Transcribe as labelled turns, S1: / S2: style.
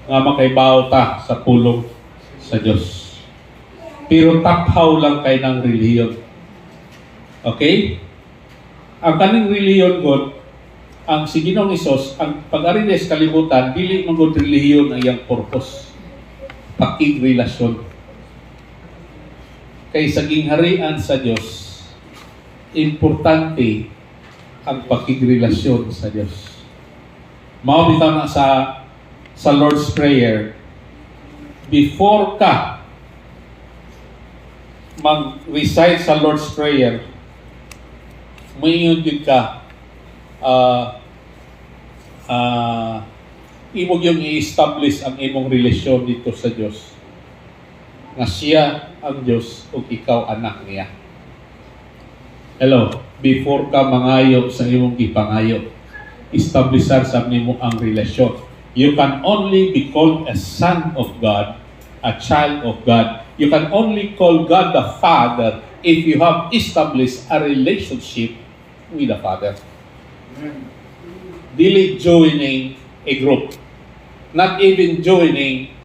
S1: nga makaibaw ta sa pulong sa Dios. Pero taphaw lang kay ng reliyon. Okay? Ang kaning reliyon God, ang si Ginoong Hesus, ang pag-ari sa kalibutan, dili man gud reliyon ang iyang purpose. Pakigrelasyon. Kay sa gingharian sa Dios, importante ang pakigrelasyon sa Dios. Mao bitaw na sa Lord's Prayer, before ka mag-recite sa Lord's Prayer, mayon gid ka imong yung i-establish ang imong relasyon dito sa Dios, nga siya ang Dios ug ikaw anak niya. Hello, before ka mangayo sa imong gipangayo, establishar sa nimo ang relasyon. You can only be called a son of God, a child of God. You can only call God the Father if you have established a relationship with the Father. Dili joining a group. Not even joining